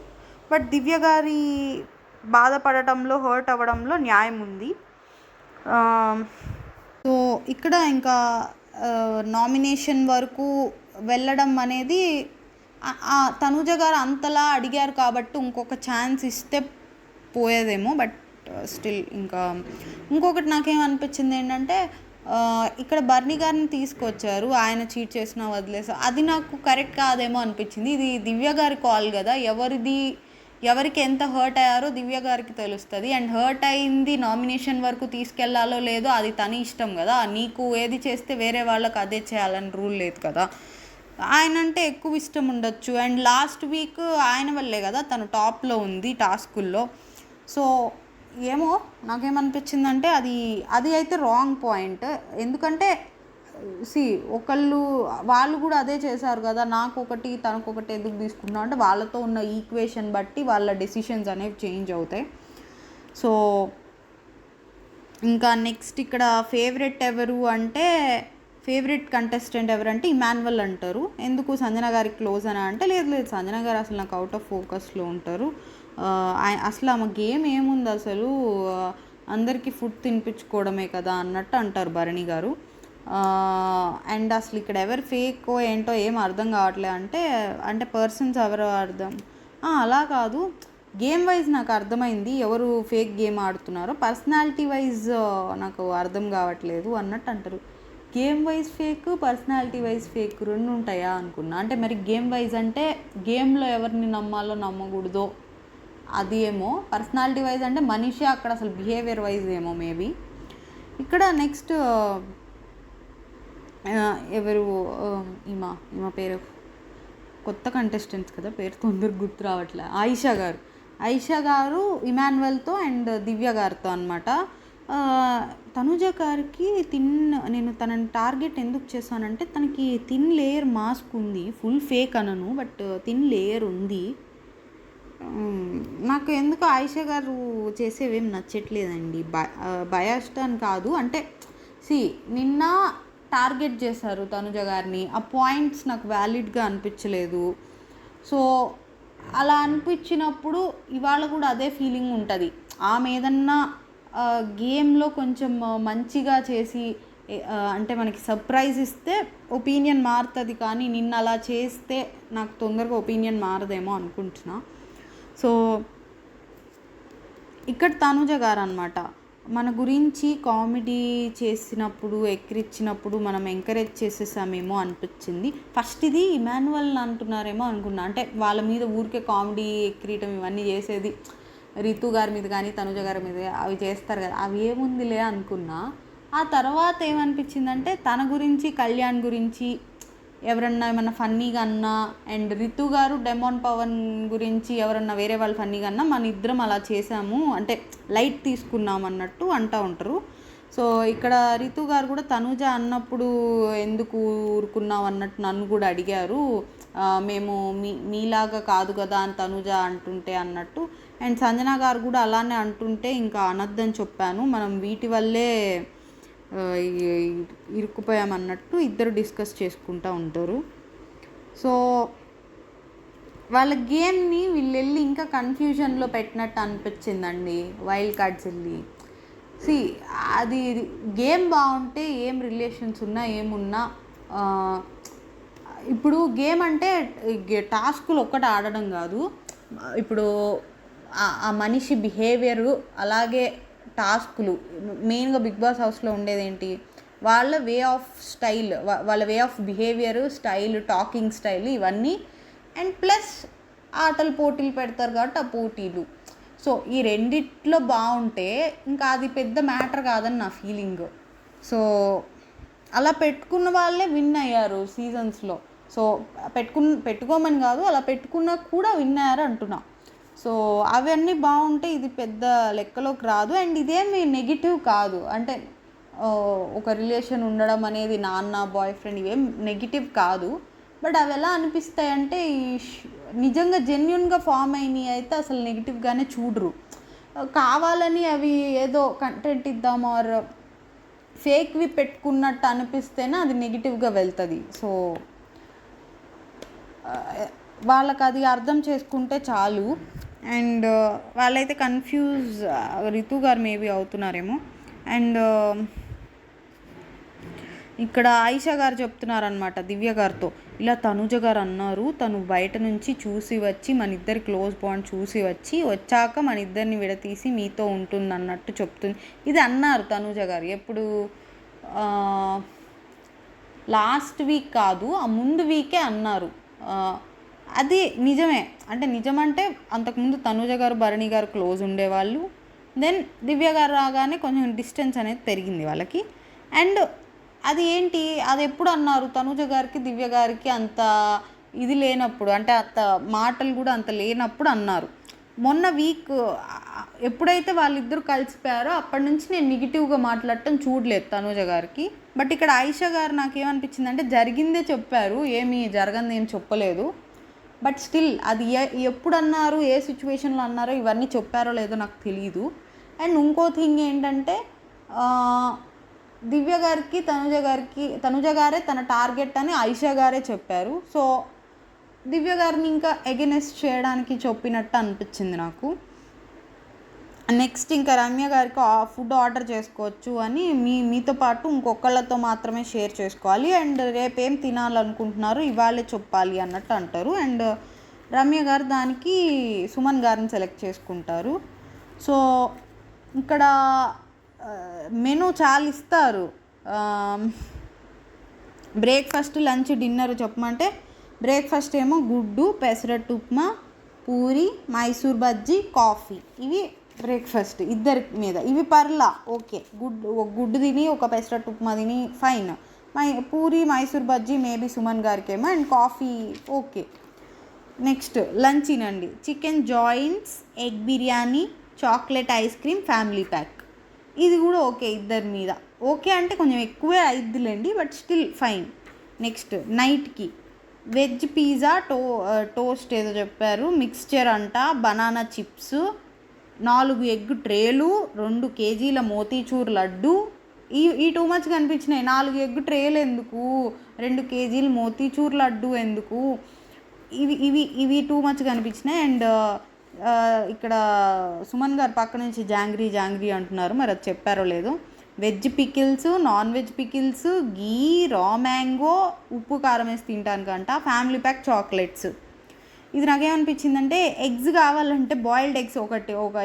బట్ దివ్య గారి బాధపడటంలో హర్ట్ అవ్వడంలో న్యాయం ఉంది. సో ఇక్కడ ఇంకా నామినేషన్ వరకు వెళ్ళడం అనేది తనుజ గారు అంతలా అడిగారు కాబట్టి ఇంకొక ఛాన్స్ ఇస్తే పోయేదేమో. బట్ స్టిల్ ఇంకొకటి నాకేమనిపించింది ఏంటంటే ఇక్కడ బర్నీ గారిని తీసుకొచ్చారు, ఆయన చీట్ చేసినా వదిలేసా, అది నాకు కరెక్ట్ కాదేమో అనిపించింది. ఇది దివ్య గారి కాల్ కదా, ఎవరికి ఎంత హర్ట్ అయ్యారో దివ్య గారికి తెలుస్తుంది. అండ్ హర్ట్ అయింది నామినేషన్ వరకు తీసుకెళ్లాలో లేదో అది తన ఇష్టం కదా, నీకు ఏది చేస్తే వేరే వాళ్ళకి అదే చేయాలని రూల్ లేదు కదా. ఆయన అంటే ఎక్కువ ఇష్టం ఉండొచ్చు, అండ్ లాస్ట్ వీక్ ఆయన వల్లే కదా తను టాప్లో ఉంది టాస్కుల్లో. సో ఏమో నాకేమనిపించిందంటే అది అయితే రాంగ్ పాయింట్. ఎందుకంటే వాళ్ళు కూడా అదే చేశారు కదా, నాకు ఒకటి తనకొకటి ఎందుకు తీసుకున్నాం అంటే వాళ్ళతో ఉన్న ఈక్వేషన్ బట్టి వాళ్ళ డెసిషన్స్ అనేవి చేంజ్ అవుతాయి. సో ఇంకా నెక్స్ట్ ఇక్కడ ఫేవరెట్ కంటెస్టెంట్ ఎవరంటే ఇమాన్యువల్ అంటారు. ఎందుకు సంజన గారికి క్లోజ్ అని అంటే లేదు సంజన గారు అసలు నాకు అవుట్ ఆఫ్ ఫోకస్లో ఉంటారు, అసలు ఆమె గేమ్ ఏముంది అసలు అందరికీ ఫుడ్ తినిపించుకోవడమే కదా అన్నట్టు అంటారు భరణి గారు. అండ్ అసలు ఇక్కడ ఎవరు ఫేకో ఏంటో ఏం అర్థం కావట్లే అంటే పర్సన్స్ ఎవరు అర్థం అలా కాదు, గేమ్ వైజ్ నాకు అర్థమైంది ఎవరు ఫేక్ గేమ్ ఆడుతున్నారో, పర్సనాలిటీ వైజ్ నాకు అర్థం కావట్లేదు అన్నట్టు అంటారు. Game wise fake, personality wise fake రెండు ఉంటాయా అనుకున్నా. అంటే మరి గేమ్ వైజ్ అంటే గేమ్లో ఎవరిని నమ్మాలో నమ్మకూడదో అది ఏమో, పర్సనాలిటీ వైజ్ అంటే మనిషి అక్కడ అసలు బిహేవియర్ వైజ్ ఏమో మేబీ. ఇక్కడ నెక్స్ట్ ఎవరు ఈమె పేరు కొత్త కంటెస్టెంట్స్ కదా, పేరు తొందరగా గుర్తు రావట్లే, ఆయిషా గారు ఇమాన్యువల్తో అండ్ దివ్య గారితో అనమాట. తనుజ గారికి నేను తనని టార్గెట్ ఎందుకు చేశానంటే తనకి థిన్ లేయర్ మాస్క్ ఉంది, ఫుల్ ఫేక్ అనను బట్ థిన్ లేయర్ ఉంది. నాకు ఎందుకు ఆయిషా గారు చేసేవేం నచ్చట్లేదండి, బయాస్డ్ అని కాదు, అంటే నిన్న టార్గెట్ చేశారు తనుజ గారిని, ఆ పాయింట్స్ నాకు వ్యాలిడ్గా అనిపించలేదు. సో అలా అనిపించినప్పుడు ఇవాళ కూడా అదే ఫీలింగ్ ఉంటుంది, ఆమె ఏదన్నా గేమ్లో కొంచెం మంచిగా చేసి అంటే మనకి సర్ప్రైజ్ ఇస్తే ఒపీనియన్ మారుతుంది, కానీ నిన్న అలా చేస్తే నాకు తొందరగా ఒపీనియన్ మారదేమో అనుకుంటున్నా. సో ఇక్కడ తనుజ గారు అనమాట మన గురించి కామెడీ చేసినప్పుడు ఎక్కిరించినప్పుడు మనం ఎంకరేజ్ చేసేసామేమో అనిపించింది. ఫస్ట్ ఇది ఇమాన్యువల్ అంటున్నారేమో అనుకున్నా, అంటే వాళ్ళ మీద ఊరికే కామెడీ ఎక్కిరీయటం ఇవన్నీ చేసేది రితు గారి మీద కానీ తనుజ గారి మీద అవి చేస్తారు కదా, అవి ఏముందిలే అనుకున్నా. ఆ తర్వాత ఏమనిపించిందంటే తన గురించి కళ్యాణ్ గురించి ఎవరన్నా ఏమన్నా ఫన్నీగా అన్నా, అండ్ రితు గారు డెమోన్ పవన్ గురించి ఎవరన్నా వేరే వాళ్ళు ఫన్నీగా అన్నా మన ఇద్దరం అలా చేసాము, అంటే లైట్ తీసుకున్నాం అన్నట్టు అంటూ ఉంటారు. సో ఇక్కడ రితు గారు కూడా తనూజ అన్నప్పుడు ఎందుకు ఊరుకున్నావు అన్నట్టు నన్ను కూడా అడిగారు. మేము మీలాగా కాదు కదా అని తనూజ అంటుంటే అన్నట్టు. అండ్ సంజన గారు కూడా అలానే అంటుంటే ఇంకా అనొద్దని చెప్పాను, మనం వీటి వల్లే ఇరుక్కుపోయామన్నట్టు ఇద్దరు డిస్కస్ చేసుకుంటూ ఉంటారు. సో వాళ్ళ గేమ్ని వీళ్ళు వెళ్ళి ఇంకా కన్ఫ్యూజన్లో పెట్టినట్టు అనిపించిందండి, వైల్డ్ కార్డ్స్ వెళ్ళి. అది గేమ్ బాగుంటే ఏం రిలేషన్స్ ఉన్నా ఏమున్నా, ఇప్పుడు గేమ్ అంటే టాస్కులు ఒక్కటి ఆడడం కాదు, ఇప్పుడు ఆ మనిషి బిహేవియరు అలాగే టాస్కులు. మెయిన్గా బిగ్ బాస్ హౌస్లో ఉండేది ఏంటి, వాళ్ళ వే ఆఫ్ స్టైల్, వాళ్ళ way of behaviour style, talking style ఇవన్నీ, అండ్ ప్లస్ ఆటలు పోటీలు పెడతారు కాబట్టి ఆ పోటీలు. సో ఈ రెండిట్లో బాగుంటే ఇంకా అది పెద్ద మ్యాటర్ కాదని నా ఫీలింగ్. సో అలా పెట్టుకున్న వాళ్ళే విన్ అయ్యారు సీజన్స్లో. సో పెట్టుకోమని కాదు, అలా పెట్టుకున్నా కూడా విన్ అయ్యారు అంటున్నా. సో అవన్నీ బాగుంటే ఇది పెద్ద లెక్కలోకి రాదు. అండ్ ఇదేమి నెగిటివ్ కాదు, అంటే ఒక రిలేషన్ ఉండడం అనేది నాన్న బాయ్ ఫ్రెండ్ ఇవేం నెగిటివ్ కాదు. బట్ అవి ఎలా అనిపిస్తాయంటే నిజంగా జెన్యున్గా ఫామ్ అయినవి అయితే అసలు నెగిటివ్గానే చూడరు. కావాలని అవి ఏదో కంటెంట్ ఇద్దాం ఆర్ ఫేక్వి పెట్టుకున్నట్టు అనిపిస్తేనే అది నెగిటివ్గా వెళ్తుంది. సో వాళ్ళకి అది అర్థం చేసుకుంటే చాలు. అండ్ వాళ్ళైతే కన్ఫ్యూజ్ రితు గారు మేబీ అవుతున్నారేమో. అండ్ ఇక్కడ ఆయిషా గారు చెప్తున్నారనమాట దివ్య గారితో, ఇలా తనుజ గారు అన్నారు, తను బయట నుంచి చూసి వచ్చి మన ఇద్దరి క్లోజ్ బాండ్ చూసి వచ్చాక మన ఇద్దరిని విడతీసి మీతో ఉంటుంది అన్నట్టు చెప్తుంది. ఇది అన్నారు తనుజ గారు ఎప్పుడు, లాస్ట్ వీక్ కాదు ఆ ముందు వీకే అన్నారు. అది నిజమే, అంటే నిజమంటే అంతకుముందు తనుజ గారు భరణి గారు క్లోజ్ ఉండేవాళ్ళు. దెన్ దివ్య గారు రాగానే కొంచెం డిస్టెన్స్ అనేది పెరిగింది వాళ్ళకి. అండ్ అది ఏంటి, అది ఎప్పుడు అన్నారు, తనుజ గారికి దివ్య గారికి అంత ఇది లేనప్పుడు, అంటే అంత మాటలు కూడా అంత లేనప్పుడు అన్నారు. మొన్న వీక్ ఎప్పుడైతే వాళ్ళిద్దరూ కలిసిపోయారో అప్పటి నుంచి నేను నెగిటివ్గా మాట్లాడటం చూడలేదు తనుజ గారికి. బట్ ఇక్కడ ఆయిషా గారు నాకేమనిపించింది అంటే జరిగిందే చెప్పారు, ఏమీ జరగంది ఏం చెప్పలేదు. బట్ స్టిల్ అది ఎప్పుడు అన్నారు, ఏ సిచ్యువేషన్లో అన్నారో ఇవన్నీ చెప్పారో లేదో నాకు తెలియదు. అండ్ ఇంకో థింగ్ ఏంటంటే దివ్య గారికి తనుజ గారే తన టార్గెట్ అని ఆయిషా గారే చెప్పారు. సో దివ్య గారిని ఇంకా ఎగెనెస్ట్ చేయడానికి చెప్పినట్టు అనిపించింది నాకు. నెక్స్ట్ ఇంకా రమ్య గారికి ఫుడ్ ఆర్డర్ చేసుకోవచ్చు అని మీతో పాటు ఇంకొకళ్ళతో మాత్రమే షేర్ చేసుకోవాలి, అండ్ రేపేం తినాలనుకుంటున్నారు ఇవాళే చెప్పాలి అన్నట్టు అంటారు. అండ్ రమ్య గారు దానికి సుమన్ గారిని సెలెక్ట్ చేసుకుంటారు. సో ఇక్కడ మెనూ చాలా ఇస్తారు, బ్రేక్ఫాస్ట్ లంచ్ డిన్నర్ చెప్పమంటే బ్రేక్ఫాస్ట్ ఏమో గుడ్డు, పెసరట్టు ఉప్మా, పూరి, మైసూర్ బజ్జీ, కాఫీ, ఇవి బ్రేక్ఫాస్ట్ ఇద్దరి మీద. ఇవి పర్లా ఓకే, గుడ్డు తిని ఒక పెసరట్టు ఉప్మా తిని ఫైన్. పూరి మైసూర్ బజ్జీ మేబీ సుమన్ గారికేమో, and coffee okay. Next lunch తినండి, chicken joints, egg biryani, chocolate ice cream, family pack, ఇది కూడా ఓకే ఇద్దరి మీద. ఓకే అంటే కొంచెం ఎక్కువే అయిద్దిలేండి, బట్ స్టిల్ ఫైన్. నెక్స్ట్ నైట్కి వెజ్ పిజ్జా, టోస్ట్ ఏదో చెప్పారు, మిక్స్చర్ అంట, బనానా చిప్స్, 4 ఎగ్ ట్రేలు, 2 కేజీల మోతీచూర్ లడ్డు. ఈ టూ మచ్ కనిపించినాయి. 4 ఎగ్ ట్రేలు ఎందుకు, 2 కేజీలు మోతీచూర్ లడ్డు ఎందుకు, ఇవి టూ మచ్ కనిపించినాయి. అండ్ ఇక్కడ సుమన్ గారు పక్క నుంచి జాంగ్రీ అంటున్నారు, మరి అది చెప్పారో లేదో. Veg pickles, non veg pickles, ghee, raw mango, ఉప్పు కారం వేసి తింటానికంట, ఫ్యామిలీ ప్యాక్, చాక్లెట్స్. ఇది నాకేమనిపించిందంటే ఎగ్స్ కావాలంటే బాయిల్డ్ ఎగ్స్ ఒక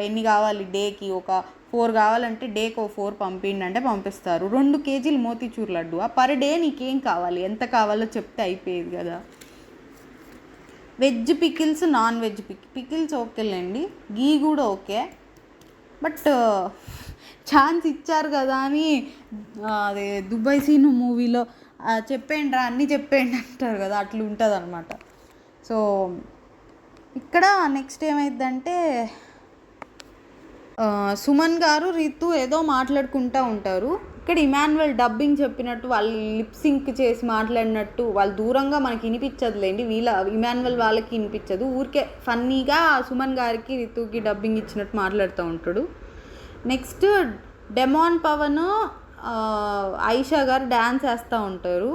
ఎన్ని కావాలి డేకి, ఒక 4 కావాలంటే డేకి 4 పంపిండి అంటే పంపిస్తారు. 2 కేజీలు మోతీచూర్ లడ్డు, పర్ డే నీకేం కావాలి, ఎంత కావాలో చెప్తే అయిపోయేది కదా. Veg pickles, non veg pickles ఓకేలేండి, గీ కూడా ఓకే. బట్ ఛాన్స్ ఇచ్చారు కదా అని అదే దుబాయ్ సీను మూవీలో చెప్పేయండి రా అన్నీ చెప్పేయండి అంటారు కదా, అట్లా ఉంటుంది అనమాట. సో ఇక్కడ నెక్స్ట్ ఏమైందంటే సుమన్ గారు రీతు ఏదో మాట్లాడుకుంటూ ఉంటారు. ఇక్కడ ఇమాన్యువల్ డబ్బింగ్ చెప్పినట్టు వాళ్ళు లిప్ సింక్ చేసి మాట్లాడినట్టు వాళ్ళు దూరంగా మనకి వినిపించదులేండి, ఇమాన్యువల్ వాళ్ళకి వినిపించదు. ఊరికే ఫన్నీగా సుమన్ గారికి రీతుకి డబ్బింగ్ ఇచ్చినట్టు మాట్లాడుతూ ఉంటాడు. నెక్స్ట్ డెమాన్ పవన్ ఆయిషా గారు డ్యాన్స్ వేస్తూ ఉంటారు.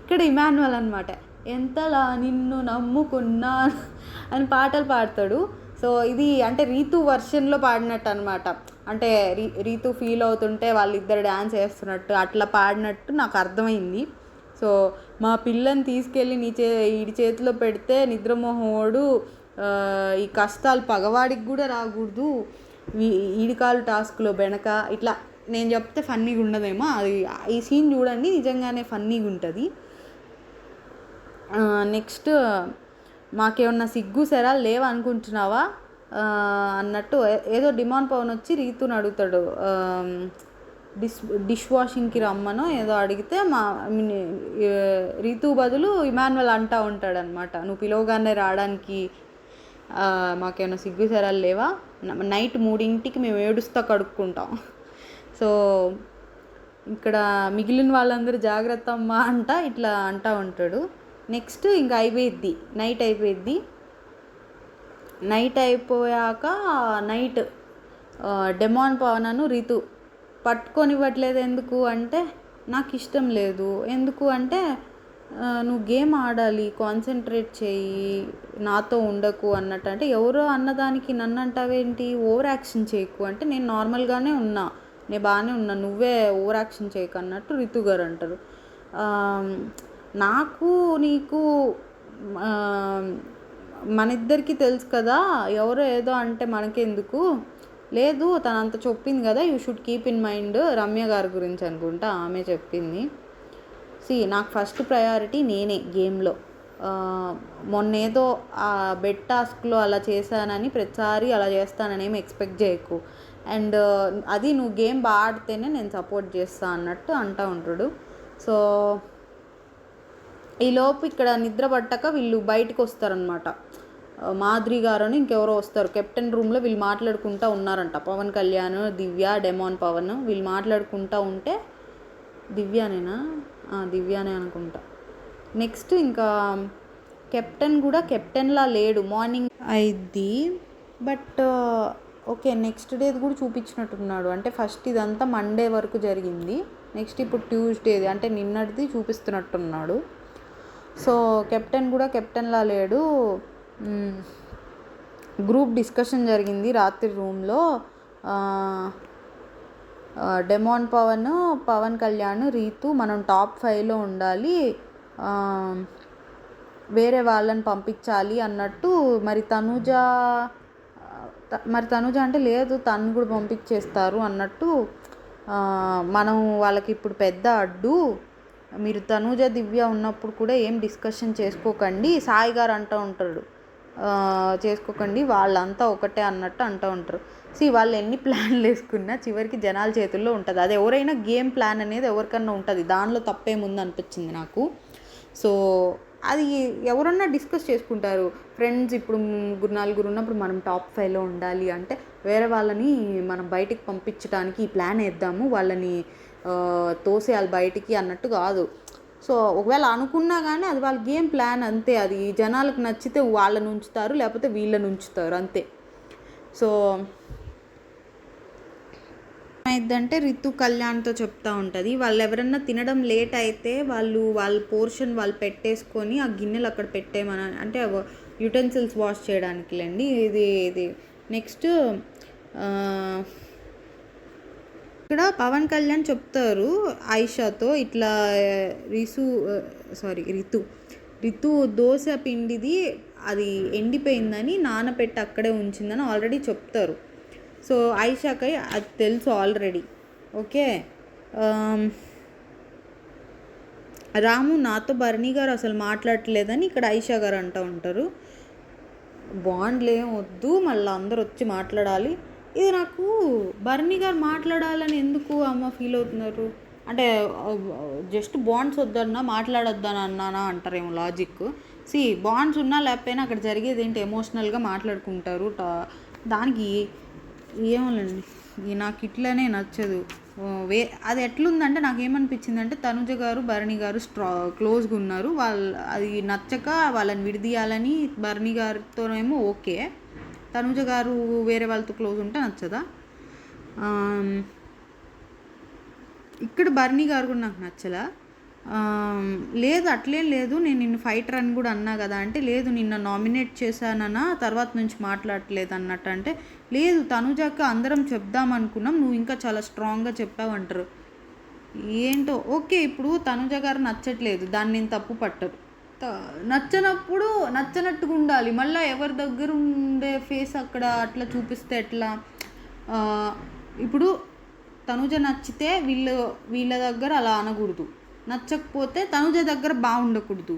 ఇక్కడ ఇమాన్యువల్ అనమాట ఎంతలా నిన్ను నమ్ముకున్నా అని పాటలు పాడతాడు. సో ఇది అంటే రీతు వర్షన్లో పాడినట్టు అనమాట. అంటే రీతు ఫీల్ అవుతుంటే వాళ్ళిద్దరు డ్యాన్స్ వేస్తున్నట్టు అట్లా పాడినట్టు నాకు అర్థమైంది. సో మా పిల్లని తీసుకెళ్ళి ఈడి చేతిలో పెడితే నిద్రమోహోడు ఈ కష్టాలు పగవాడికి కూడా రాకూడదు, ఈడికాలు టాస్క్లో వెనక ఇట్లా నేను చెప్తే ఫన్నీగా ఉండదేమో, అది ఈ సీన్ చూడండి నిజంగానే ఫన్నీగా ఉంటుంది. నెక్స్ట్ మాకేమన్నా సిగ్గు సెరాలు లేవనుకుంటున్నావా అన్నట్టు ఏదో డిమాండ్ పవన్ వచ్చి రీతుని అడుగుతాడు, డిష్ వాషింగ్కి రమ్మనో ఏదో అడిగితే రీతు బదులు ఇమాన్యువల్ అంటూ ఉంటాడనమాట, నువ్వు పిలవగానే రావడానికి మాకేమైనా సిగ్గు సెరాలు లేవా, నైట్ 3 మేము ఏడుస్తా కడుక్కుంటాం. సో ఇక్కడ మిగిలిన వాళ్ళందరూ జాగ్రత్త అమ్మా అంట ఇట్లా అంటూ ఉంటాడు. నెక్స్ట్ ఇంకా అయిపోయిద్ది, నైట్ అయిపోయాక డెమాన్ పవన్ రీతు పట్టుకొనివ్వట్లేదు ఎందుకు అంటే నాకు ఇష్టం లేదు, ఎందుకు అంటే నువ్వు గేమ్ ఆడాలి, కాన్సన్ట్రేట్ చేయి, నాతో ఉండకు అన్నట్టు. అంటే ఎవరో అన్నదానికి నన్ను అంటావేంటి, ఓవర్ యాక్షన్ చేయకు అంటే నేను నార్మల్గానే ఉన్నా, నేను బాగానే ఉన్నా, నువ్వే ఓవర్ యాక్షన్ చేయకు అన్నట్టు రితు గారు అంటారు. నాకు నీకు మన ఇద్దరికి తెలుసు కదా, ఎవరో ఏదో అంటే మనకెందుకు, లేదు తనంత చెప్పింది కదా, you should keep in mind, Ramya గారి గురించి అనుకుంటా ఆమె చెప్పింది. నాకు ఫస్ట్ ప్రయారిటీ నేనే గేమ్లో, మొన్నేదో ఆ బెడ్ టాస్క్లో అలా చేశానని ప్రతిసారి అలా చేస్తానని ఏమి ఎక్స్పెక్ట్ చేయకు, అండ్ అది నువ్వు గేమ్ బాగా ఆడితేనే నేను సపోర్ట్ చేస్తా అన్నట్టు అంటూ ఉంటాడు. సో ఈలోపు ఇక్కడ నిద్ర పట్టక వీళ్ళు బయటకు వస్తారనమాట, మాధురి గారు ఇంకెవరో వస్తారు. కెప్టెన్ రూమ్లో వీళ్ళు మాట్లాడుకుంటూ ఉన్నారంట, పవన్ కళ్యాణ్, దివ్య, డెమాన్ పవన్ వీళ్ళు మాట్లాడుకుంటూ ఉంటే, దివ్యానే అనుకుంటా. నెక్స్ట్ ఇంకా కెప్టెన్ కూడా కెప్టెన్లా లేడు, మార్నింగ్ అయింది బట్ ఓకే నెక్స్ట్ డేది కూడా చూపించినట్టున్నాడు. అంటే ఫస్ట్ ఇదంతా మండే వరకు జరిగింది, నెక్స్ట్ ఇప్పుడు ట్యూస్డేది అంటే నిన్నటిది చూపిస్తున్నట్టున్నాడు. సో కెప్టెన్ కూడా కెప్టెన్లా లేడు. గ్రూప్ డిస్కషన్ జరిగింది రాత్రి రూమ్లో, డెమాన్ పవన్, పవన్ కళ్యాణ్, రీతు మనం టాప్ 5లో ఉండాలి, వేరే వాళ్ళని పంపించాలి అన్నట్టు. మరి తనుజ అంటే లేదు తను కూడా పంపించేస్తారు అన్నట్టు, మనం వాళ్ళకి ఇప్పుడు పెద్ద అడ్డు, మీరు తనుజ, దివ్య ఉన్నప్పుడు కూడా ఏం డిస్కషన్ చేసుకోకండి, సాయి గారు అంటూ ఉంటాడు, చేసుకోకండి వాళ్ళంతా ఒకటే అన్నట్టు అంటూ ఉంటారు. వాళ్ళు ఎన్ని ప్లాన్లు వేసుకున్నా చివరికి జనాల చేతుల్లో ఉంటుంది, అది ఎవరైనా గేమ్ ప్లాన్ అనేది ఎవరికన్నా ఉంటుంది, దానిలో తప్పేముంది అనిపించింది నాకు. సో అది ఎవరన్నా డిస్కస్ చేసుకుంటారు ఫ్రెండ్స్, ఇప్పుడు 3-4 ఉన్నప్పుడు మనం టాప్ 5లో ఉండాలి అంటే వేరే వాళ్ళని మనం బయటికి పంపించడానికి ఈ ప్లాన్ వేద్దాము, వాళ్ళని తోసేయాలి బయటికి అన్నట్టు కాదు. సో ఒకవేళ అనుకున్నా కానీ అది వాళ్ళ గేమ్ ప్లాన్ అంతే, అది జనాలకు నచ్చితే వాళ్ళని ఉంచుతారు, లేకపోతే వీళ్ళని ఉంచుతారు అంతే. సో ఏమైందంటే రితు కళ్యాణ్తో చెప్తూ ఉంటుంది, వాళ్ళు ఎవరన్నా తినడం లేట్ అయితే వాళ్ళ పోర్షన్ వాళ్ళు పెట్టేసుకొని ఆ గిన్నెలు అక్కడ పెట్టేమని, అంటే యుటెన్సిల్స్ వాష్ చేయడానికి లేండి ఇది. నెక్స్ట్ ఇక్కడ పవన్ కళ్యాణ్ చెప్తారు ఆయిషాతో, ఇట్లా రితు దోశ పిండిది అది ఎండిపోయిందని నానపెట్టి అక్కడే ఉంచిందని ఆల్రెడీ చెప్తారు. సో ఆయిషాకి అది తెలుసు ఆల్రెడీ. ఓకే, రాము నాతో భరణి గారు అసలు మాట్లాడట్లేదని ఇక్కడ ఆయిషా గారు అంటూ ఉంటారు. బాండ్లు ఏం వద్దు, మళ్ళీ అందరు వచ్చి మాట్లాడాలి. ఇది నాకు భరణి గారు మాట్లాడాలని ఎందుకు అమ్మ ఫీల్ అవుతున్నారు, అంటే జస్ట్ బాండ్స్ వద్దన్నా మాట్లాడొద్దని అన్నానా అంటారేమో లాజిక్. బాండ్స్ ఉన్నా లేకపోయినా అక్కడ జరిగేది ఏంటి, ఎమోషనల్గా మాట్లాడుకుంటారు. దానికి ఏమోనండి, నాకు ఇట్లనే నచ్చదు. అది ఎట్లుందంటే నాకేమనిపించిందంటే తనుజ గారు భరణి గారు క్లోజ్గా ఉన్నారు. అది నచ్చక వాళ్ళని విడదీయాలని భరణి గారితోనేమో ఓకే, తనుజ గారు వేరే వాళ్ళతో క్లోజ్ ఉంటే నచ్చదా. ఇక్కడ భరణి గారు కూడా నాకు నచ్చలా. లేదు అట్లేం లేదు, నేను నిన్ను ఫైటర్ అని కూడా అన్నా కదా అంటే, లేదు నిన్న నామినేట్ చేశానన్నా తర్వాత నుంచి మాట్లాడట్లేదు అన్నట్టు. అంటే లేదు తనుజాక అందరం చెప్దాం అనుకున్నాం, నువ్వు ఇంకా చాలా స్ట్రాంగ్గా చెప్పావంటారు. ఏంటో ఓకే, ఇప్పుడు తనుజ గారు నచ్చట్లేదు, దాన్ని నేను తప్పు పట్టరు. నచ్చనప్పుడు నచ్చనట్టుగా ఉండాలి. మళ్ళీ ఎవరి దగ్గర ఉండే ఫేస్ అక్కడ అట్లా చూపిస్తే ఎట్లా. ఇప్పుడు తనుజ నచ్చితే వీళ్ళ దగ్గర అలా అనకూడదు, నచ్చకపోతే తనుజ దగ్గర బాగుండకూడదు.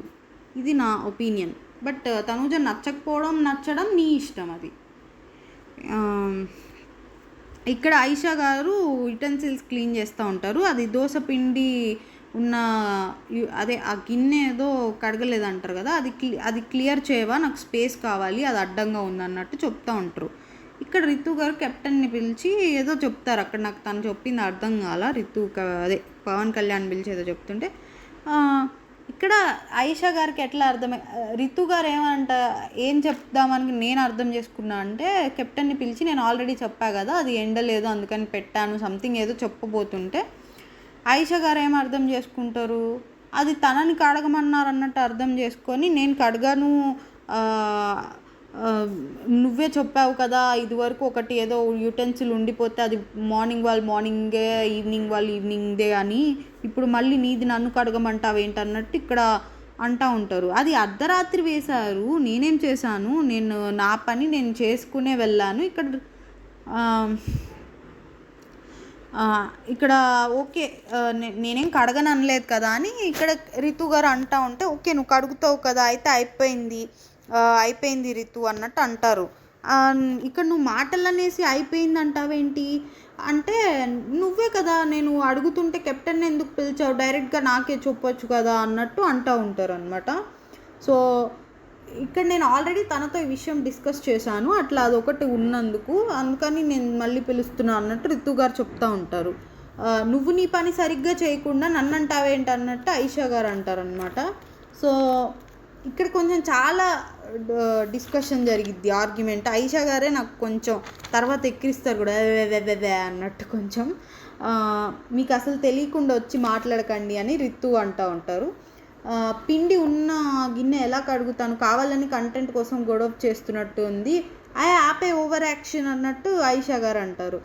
ఇది నా ఒపీనియన్. బట్ తనుజ నచ్చకపోవడం నచ్చడం నీ ఇష్టం. అది ఇక్కడ ఆయిషా గారు యుటెన్సిల్స్ క్లీన్ చేస్తూ ఉంటారు. అది దోశ పిండి ఉన్న అదే ఆ గిన్నె ఏదో కడగలేదు అంటారు కదా, అది క్లియర్ చేయవా, నాకు స్పేస్ కావాలి, అది అడ్డంగా ఉందన్నట్టు చెప్తూ ఉంటారు. ఇక్కడ రితు గారు కెప్టెన్ని పిలిచి ఏదో చెప్తారు. అక్కడ నాకు తను చెప్పింది అర్థం కాల. అదే పవన్ కళ్యాణ్ పిలిచి ఏదో చెప్తుంటే ఇక్కడ ఆయిషా గారికి ఎట్లా అర్థమై, రితు గారు ఏం చెప్దామని నేను అర్థం చేసుకున్నా అంటే, కెప్టెన్ని పిలిచి నేను ఆల్రెడీ చెప్పా కదా అది ఎండలేదు అందుకని పెట్టాను సంథింగ్ ఏదో చెప్పబోతుంటే, ఆయిషా గారు ఏం అర్థం చేసుకుంటారు, అది తనని కడగమన్నారు అన్నట్టు అర్థం చేసుకొని, నేను కడగాను నువ్వే చెప్పావు కదా ఇదివరకు ఒకటి ఏదో యుటెన్సిల్ ఉండిపోతే అది మార్నింగ్ వాళ్ళు మార్నింగే ఈవినింగ్ వాళ్ళు ఈవినింగ్దే అని, ఇప్పుడు మళ్ళీ నీది నన్ను కడగమంటావు ఏంటన్నట్టు ఇక్కడ అంటూ ఉంటారు. అది అర్ధరాత్రి వేశారు, నేనేం చేశాను, నేను నా పని నేను చేసుకునే వెళ్ళాను. ఇక్కడ ఓకే నేనేం కడగను అనలేదు కదా అని ఇక్కడ రితు గారు అంటూ ఉంటే, ఓకే నువ్వు కడుగుతావు కదా అయితే అయిపోయింది రితు అన్నట్టు అంటారు. ఇక్కడ నువ్వు మాటలు అనేసి అయిపోయింది అంటావేంటి అంటే, నువ్వే కదా నేను అడుగుతుంటే కెప్టెన్ ఎందుకు పిలిచావు, డైరెక్ట్గా నాకే చెప్పొచ్చు కదా అన్నట్టు అంటూ ఉంటారు అనమాట. సో ఇక్కడ నేను ఆల్రెడీ తనతో ఈ విషయం డిస్కస్ చేశాను, అట్లా అదొకటి ఉన్నందుకు అందుకని నేను మళ్ళీ పిలుస్తున్నా అన్నట్టు రితు గారు చెప్తూ ఉంటారు. నువ్వు నీ పని సరిగ్గా చేయకుండా నన్ను అంటావేంటి అన్నట్టు ఆయిషా గారు అంటారనమాట. సో ఇక్కడ కొంచెం చాలా డిస్కషన్ జరిగిద్ది, ఆర్గ్యుమెంట్. ఆయిషా గారే నాకు కొంచెం తర్వాత ఎక్కిరిస్తారు కూడా అన్నట్టు, కొంచెం మీకు అసలు తెలియకుండా వచ్చి మాట్లాడకండి అని రితు అంటూ ఉంటారు. పిండి ఉన్న గిన్నె ఎలా కడుగుతాను, కావాలని కంటెంట్ కోసం గొడవ చేస్తున్నట్టు ఉంది, ఆపే ఓవర్ యాక్షన్ అన్నట్టు ఆయిషా గారు అంటారు.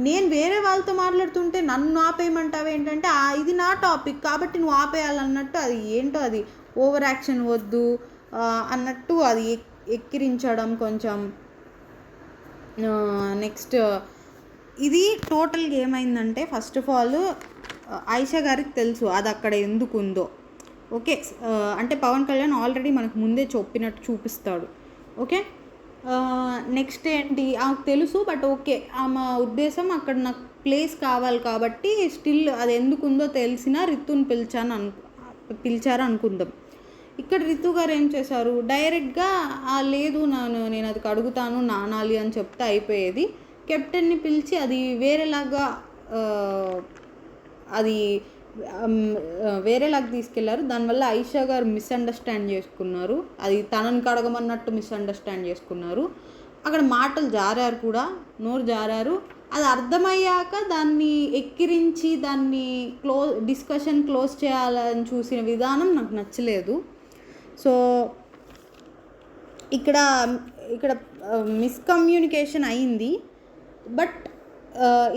నేను వేరే వాళ్ళతో మాట్లాడుతుంటే నన్ను ఆపేయమంటావు ఏంటంటే, ఇది నా టాపిక్ కాబట్టి నువ్వు ఆపేయాలన్నట్టు. అది ఏంటో అది ఓవర్ యాక్షన్ వద్దు అన్నట్టు అది ఎక్కిరించడం కొంచెం. నెక్స్ట్ ఇది టోటల్గా ఏమైందంటే, ఫస్ట్ ఆఫ్ ఆల్ ఆయిషా గారికి తెలుసు అది అక్కడ ఎందుకు ఉందో. ఓకే అంటే పవన్ కళ్యాణ్ ఆల్రెడీ మనకు ముందే చెప్పినట్టు చూపిస్తాడు. ఓకే నెక్స్ట్ ఏంటి ఆమెకు తెలుసు, బట్ ఓకే ఆమె ఉద్దేశం అక్కడ నాకు ప్లేస్ కావాలి కాబట్టి స్టిల్ అది ఎందుకు ఉందో తెలిసినా రితుని పిలిచారు అనుకుందాం. ఇక్కడ రితు గారు ఏం చేశారు, డైరెక్ట్గా లేదు నేను అది అడుగుతాను నానాలి అని చెప్తే అయిపోయేది. కెప్టెన్ని పిలిచి అది వేరేలాగా తీసుకెళ్లారు. దానివల్ల ఆయిషా గారు మిస్అండర్స్టాండ్ చేసుకున్నారు, అది తనని కడగమన్నట్టు మిస్అండర్స్టాండ్ చేసుకున్నారు. అక్కడ మాటలు జారారు కూడా, నోరు జారారు. అది అర్థమయ్యాక దాన్ని ఎక్కిరించి దాన్ని డిస్కషన్ క్లోజ్ చేయాలని చూసిన విధానం నాకు నచ్చలేదు. సో ఇక్కడ మిస్కమ్యూనికేషన్ అయింది. బట్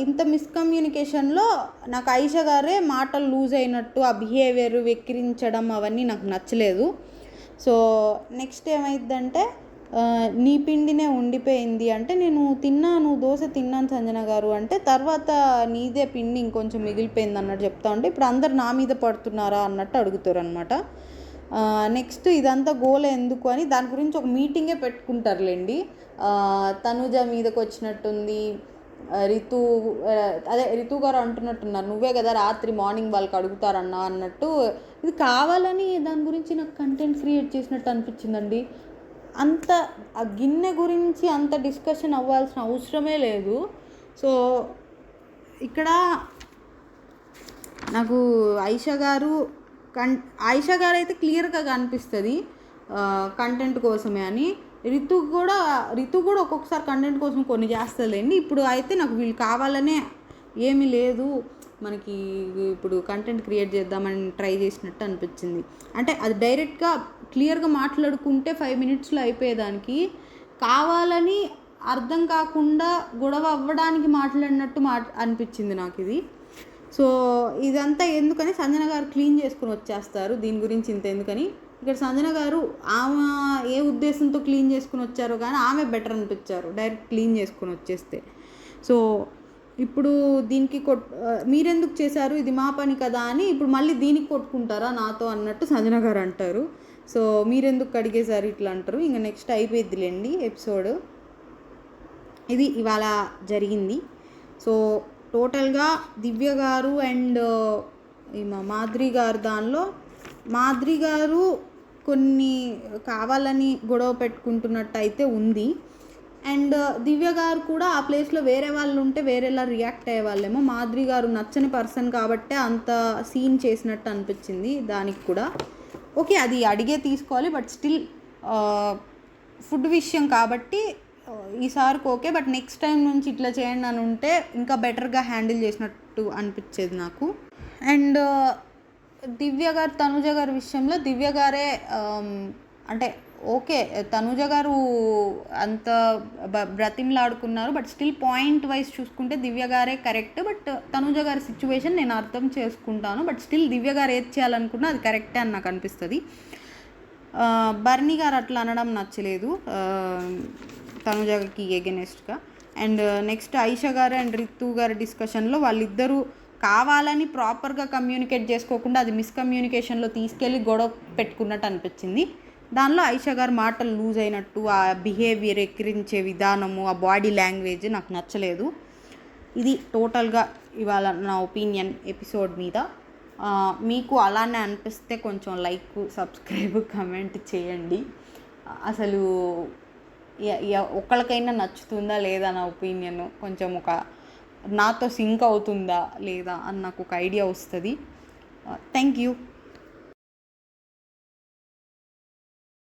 ఇంత మిస్కమ్యూనికేషన్లో నాకు ఆయిషా గారే మాటలు లూజ్ అయినట్టు, ఆ బిహేవియర్ వెక్కిరించడం అవన్నీ నాకు నచ్చలేదు. సో నెక్స్ట్ ఏమైందంటే, నీ పిండినే ఉండిపోయింది అంటే, నేను దోశ తిన్నాను సంజన గారు అంటే, తర్వాత నీదే పిండి ఇంకొంచెం మిగిలిపోయింది అన్నట్టు చెప్తా ఉంటే, ఇప్పుడు అందరు నా మీద పడుతున్నారా అన్నట్టు అడుగుతారు అనమాట. నెక్స్ట్ ఇదంతా గోల ఎందుకు అని దాని గురించి ఒక మీటింగే పెట్టుకుంటారులేండి. తనుజ మీదకి వచ్చినట్టుంది, రితు అదే రితు గారు అంటున్నట్టున్నారు, నువ్వే కదా రాత్రి మార్నింగ్ వాళ్ళకి అడుగుతారన్నా అన్నట్టు. ఇది కావాలని దాని గురించి నాకు కంటెంట్ క్రియేట్ చేసినట్టు అనిపించిందండి. అంత ఆ గిన్నె గురించి అంత డిస్కషన్ అవ్వాల్సిన అవసరమే లేదు. సో ఇక్కడ నాకు ఆయిషా గారు అయితే క్లియర్గా కనిపిస్తుంది కంటెంట్ కోసమే అని. రితు కూడా ఒక్కొక్కసారి కంటెంట్ కోసం కొన్ని చేస్తలేండి. ఇప్పుడు అయితే నాకు వీళ్ళు కావాలనే ఏమీ లేదు, మనకి ఇప్పుడు కంటెంట్ క్రియేట్ చేద్దామని ట్రై చేసినట్టు అనిపించింది. అంటే అది డైరెక్ట్గా క్లియర్గా మాట్లాడుకుంటే 5 minutesలో అయిపోయేదానికి కావాలని అర్థం కాకుండా గొడవ అవ్వడానికి మాట్లాడినట్టు అనిపించింది నాకు ఇది. సో ఇదంతా ఎందుకని సంజన గారు క్లీన్ చేసుకుని వచ్చేస్తారు, దీని గురించి ఇంత ఎందుకని. ఇక్కడ సంజన గారు ఆమె ఏ ఉద్దేశంతో క్లీన్ చేసుకుని వచ్చారో కానీ ఆమె బెటర్ అనిపించారు డైరెక్ట్ క్లీన్ చేసుకుని వచ్చేస్తే. సో ఇప్పుడు దీనికి మీరెందుకు చేశారు, ఇది మా పని కదా అని ఇప్పుడు మళ్ళీ దీనికి కొట్టుకుంటారా నాతో అన్నట్టు సంజన గారు అంటారు. సో మీరెందుకు అడిగేశారు ఇట్లా అంటారు. ఇంకా నెక్స్ట్ అయిపోయిద్దిలేండి ఎపిసోడ్. ఇది ఇవాళ జరిగింది. సో టోటల్గా దివ్య గారు అండ్ మాధురి గారు దానిలో మాధురి గారు కొన్ని కావాలని గొడవ పెట్టుకుంటున్నట్టు అయితే ఉంది. అండ్ దివ్య గారు కూడా ఆ ప్లేస్లో వేరే వాళ్ళు ఉంటే వేరేలా రియాక్ట్ అయ్యే వాళ్ళేమో. మాధురి గారు నచ్చని పర్సన్ కాబట్టే అంత సీన్ చేసినట్టు అనిపించింది దానికి కూడా. ఓకే అది అడిగే తీసుకోవాలి, బట్ స్టిల్ ఫుడ్ విషయం కాబట్టి ఈసారికి ఓకే, బట్ నెక్స్ట్ టైం నుంచి ఇట్లా చేయండి అని ఉంటే ఇంకా బెటర్గా హ్యాండిల్ చేసినట్టు అనిపించేది నాకు. అండ్ దివ్య గారు తనుజ గారి విషయంలో దివ్య గారే అంటే ఓకే తనుజ గారు అంత బ్రతిమలాడుకున్నారు, బట్ స్టిల్ పాయింట్ వైజ్ చూసుకుంటే దివ్య గారే కరెక్ట్. బట్ తనుజ గారి సిచ్యువేషన్ నేను అర్థం చేసుకుంటాను, బట్ స్టిల్ దివ్య గారు ఏది చేయాలనుకున్నా అది కరెక్టే అని నాకు అనిపిస్తుంది. బర్నీ గారు అట్లా అనడం నచ్చలేదు తనుజకి ఎగెనెస్ట్గా. అండ్ నెక్స్ట్ ఆయిషా గారు అండ్ రితు గారి డిస్కషన్లో వాళ్ళిద్దరూ కావాలని ప్రాపర్గా కమ్యూనికేట్ చేసుకోకుండా అది మిస్కమ్యూనికేషన్లో తీసుకెళ్ళి గొడవ పెట్టుకున్నట్టు అనిపించింది. దానిలో ఆయిషా గారు మాటలు లూజ్ అయినట్టు, ఆ బిహేవియర్ ఎక్కిరించే విధానము, ఆ బాడీ లాంగ్వేజ్ నాకు నచ్చలేదు. ఇది టోటల్గా ఇవాళ నా ఒపీనియన్ ఎపిసోడ్ మీద. మీకు అలానే అనిపిస్తే కొంచెం లైక్, సబ్స్క్రైబ్, కమెంట్ చేయండి. అసలు ఒకళ్ళకైనా నచ్చుతుందా లేదా నా ఒపీనియన్, కొంచెం నాతో సింక్ అవుతుందా లేదా అని నాకు ఒక ఐడియా వస్తుంది. Thank you.